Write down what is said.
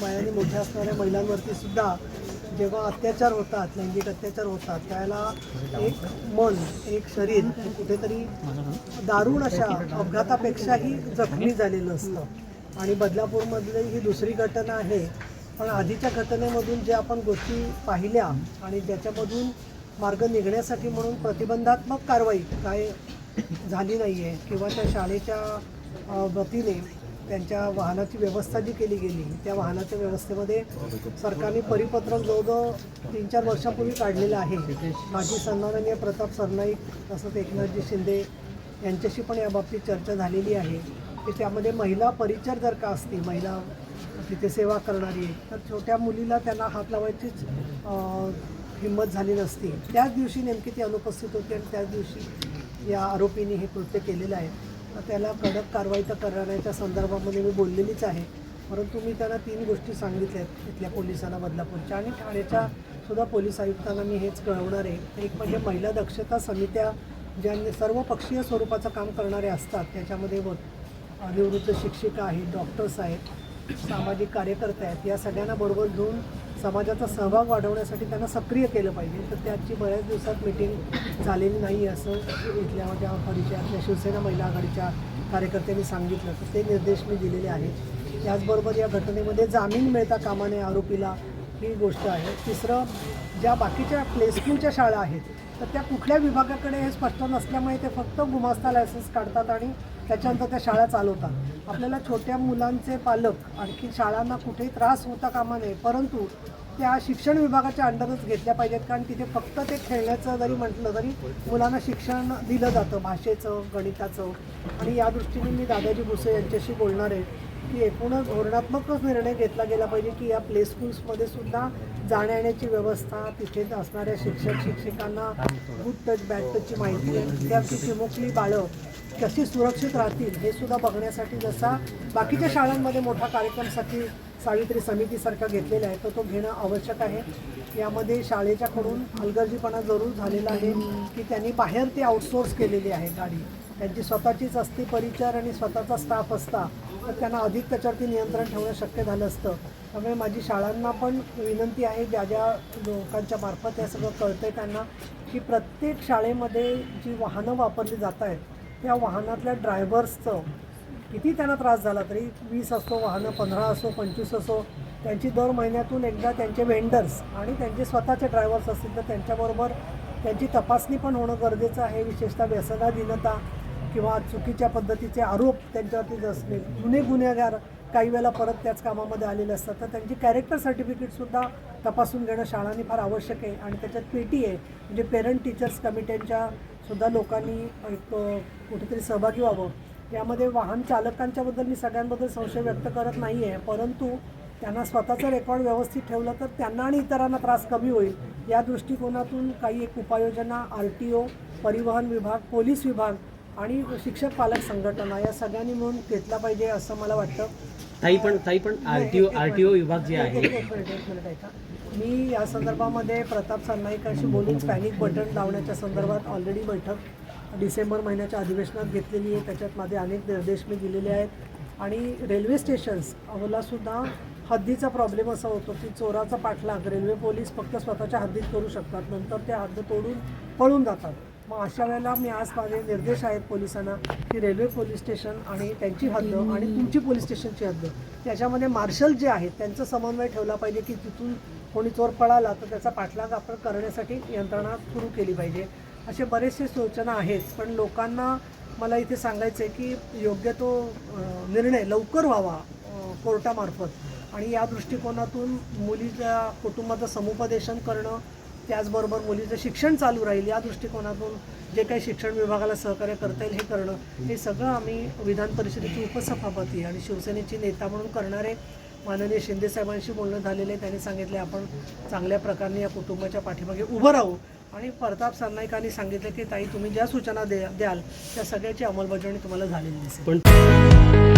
वयाने मोठ्या असणाऱ्या महिलांवरती सुद्धा जेव्हा अत्याचार होतात, लैंगिक अत्याचार होतात, त्याला एक मन, एक शरीर कुठेतरी दारुण अशा अपघातापेक्षाही जखमी झालेलं असतं। आणि बदलापूरमधली ही दुसरी घटना आहे, पण आधीच्या घटनेमधून ज्या आपण गोष्टी पाहिल्या आणि ज्याच्यामधून मार्ग निघण्यासाठी म्हणून प्रतिबंधात्मक कारवाई काय झाली नाही आहे किंवा त्या शाळेच्या वतीने त्यांच्या वाहनाची व्यवस्था जी केली गेली, त्या वाहनाच्या व्यवस्थेमध्ये सरकारने परिपत्रक जवळजवळ 3-4 वर्षापूर्वी काढलेलं आहे। माजी सन्माननीय प्रताप सरनाईक तसंच एकनाथजी शिंदे यांच्याशी पण याबाबतीत चर्चा झालेली आहे की त्यामध्ये महिला परिचर जर का असतील, महिला तिथे सेवा करणारी, तर छोट्या मुलीला त्यांना हात लावायचीच हिंमत झाली नसती। त्याच दिवशी नेमकी ती अनुपस्थित होती आणि त्याच दिवशी या आरोपींनी हे कृत्य केलेलं आहे। त्याला कडक कारवाई तर करण्याच्या संदर्भामध्ये मी बोललेलीच आहे, परंतु मी त्यांना 3 गोष्टी सांगितल्या आहेत इथल्या पोलिसांना, बदलापूरच्या आणि ठाण्याच्या सुद्धा पोलीस आयुक्तांना मी हेच कळवणार आहे। एक म्हणजे महिला दक्षता समित्या ज्या सर्वपक्षीय स्वरूपाचं काम करणारे असतात, त्याच्यामध्ये निवृत्त शिक्षिका आहेत, डॉक्टर्स आहेत, सामाजिक कार्यकर्ते आहेत, या सगळ्यांना बरोबर घेऊन समाजाचा सहभाग वाढवण्यासाठी त्यांना सक्रिय केलं पाहिजे। तर त्याची बऱ्याच दिवसात मीटिंग झालेली नाही असं इथल्या माझ्या परिचयातल्या शिवसेना महिला आघाडीच्या कार्यकर्त्यांनी सांगितलं, तर ते निर्देश मी दिलेले आहेत। त्याचबरोबर या घटनेमध्ये जामीन मिळता कामा नये आरोपीला, ही गोष्ट आहे। तिसरं, ज्या बाकीच्या प्ले स्कूलच्या शाळा आहेत तर त्या कुठल्या विभागाकडे हे स्पष्ट नसल्यामुळे ते फक्त गुमास्ता लायसन्स काढतात आणि त्याच्यानंतर त्या शाळा चालवतात। आपल्याला छोट्या मुलांचे पालक आणखी शाळांना कुठेही त्रास होता कामा नये, परंतु त्या शिक्षण विभागाच्या अंडरच घेतल्या पाहिजेत, कारण तिथे फक्त ते खेळण्याचं जरी म्हटलं तरी मुलांना शिक्षण दिलं जातं, भाषेचं, गणिताचं। आणि या दृष्टीने मी दादाजी भुसे यांच्याशी बोलणार आहे की एकूणच धोरणात्मकच निर्णय घेतला गेला पाहिजे की या प्ले स्कूल्समध्ये सुद्धा जाण्या येण्याची व्यवस्था, तिथे असणाऱ्या शिक्षक शिक्षिकांना गुड टच बॅड टचची माहिती आणि विद्यार्थी चिमुकली बाळं कशी सुरक्षित राहतील हे सुद्धा बघण्यासाठी जसा बाकीच्या शाळांमध्ये मोठा कार्यक्रमसाठी सावित्री समितीसारखा घेतलेला आहे, तर तो घेणं आवश्यक आहे। यामध्ये शाळेच्याकडून हलगर्जीपणा जरूर झालेला आहे की त्यांनी बाहेर ते आउटसोर्स केलेली आहे गाडी, त्यांची स्वतःचीच असती परिचर आणि स्वतःचा स्टाफ असता, तर त्यांना अधिक त्याच्यावरती नियंत्रण ठेवणं शक्य झालं असतं। त्यामुळे माझी शाळांना पण विनंती आहे, ज्या ज्या लोकांच्या मार्फत हे सगळं कळतं आहे त्यांना, की प्रत्येक शाळेमध्ये जी वाहनं वापरली जात आहेत त्या वाहनातल्या ड्रायव्हर्सचं किती त्यांना त्रास झाला तरी 20 असो वाहनं, 15 असो, 25 असो, त्यांची दर महिन्यातून एकदा त्यांचे वेंडर्स आणि त्यांचे स्वतःचे ड्रायव्हर्स असतील तर त्यांच्याबरोबर त्यांची तपासणी पण होणं गरजेचं आहे। विशेषतः व्यसनाधीनता किंवा चुकीच्या पद्धतीचे आरोप त्यांच्यावरती असणे, गुन्हेगार काही वेळेला परत त्याच कामामध्ये आलेले असतात, तर त्यांची कॅरेक्टर सर्टिफिकेटसुद्धा तपासून घेणं शाळांनी फार आवश्यक आहे। आणि त्याच्यात PTA म्हणजे पेरेंट टीचर्स कमिट्यांच्या सुद्धा लोकांनी एक कुठेतरी सहभागी व्हावं। यामध्ये वाहन चालकांच्याबद्दल मी सगळ्यांबद्दल संशय व्यक्त करत नाही आहे, परंतु त्यांना स्वतःचं रेकॉर्ड व्यवस्थित ठेवलं तर त्यांना आणि इतरांना त्रास कमी होईल, या दृष्टिकोनातून काही एक उपाययोजना RTO, परिवहन विभाग, पोलीस विभाग आणि शिक्षक पालक संघटना या सगळ्यांनी मिळून घेतला पाहिजे असं मला वाटतं। ताई पण RTO विभाग जे आहे, एक मिनिट ऐका, मी या संदर्भामध्ये प्रताप सरनाईकांशी बोलून पॅनिक बटन लावण्याच्या संदर्भात ऑलरेडी बैठक डिसेंबर महिन्याच्या अधिवेशनात घेतलेली आहे, त्याच्यात माझे अनेक निर्देश मी दिलेले आहेत। आणि रेल्वे स्टेशन्सला सुद्धा हद्दीचा प्रॉब्लेम असा होतो की चोराचा पाठलाग रेल्वे पोलीस फक्त स्वतःच्या हद्दीत करू शकतात, नंतर ते हद्द तोडून पळून जातात। मग अशा वेळेला मी आज माझे निर्देश आहेत पोलिसांना की रेल्वे पोलीस स्टेशन आणि त्यांची हद्द आणि तुमची पोलीस स्टेशनची हद्द, त्याच्यामध्ये मार्शल जे आहेत त्यांचं समन्वय ठेवला पाहिजे की तिथून कोणी चोर पळाला तर त्याचा पाठलाग आपण करण्यासाठी यंत्रणा सुरू केली पाहिजे। असे बरेचसे सूचना आहेत, पण लोकांना मला इथे सांगायचं आहे की योग्य तो निर्णय लवकर व्हावा कोर्टामार्फत। आणि या दृष्टिकोनातून मुलीच्या कुटुंबाचं समुपदेशन करणं, त्याचबरोबर मुलीचं शिक्षण चालू राहील या दृष्टिकोनातून जे काही शिक्षण विभागाला सहकार्य करता येईल हे करणं, हे सगळं आम्ही विधान परिषदेची उपसभापती आणि शिवसेनेची नेता म्हणून करणारे माननीय शिंदेसाहेबांशी बोलणं झालेलं आहे। त्यांनी सांगितले आपण चांगल्या प्रकारे या कुटुंबाच्या पाठीमागे उभं राहू। आणि प्रताप सरनाईकांनी सांगितलं की ताई तुम्ही ज्या सूचना द्याल त्या सगळ्याची अंमलबजावणी तुम्हाला झालेली दिसेल।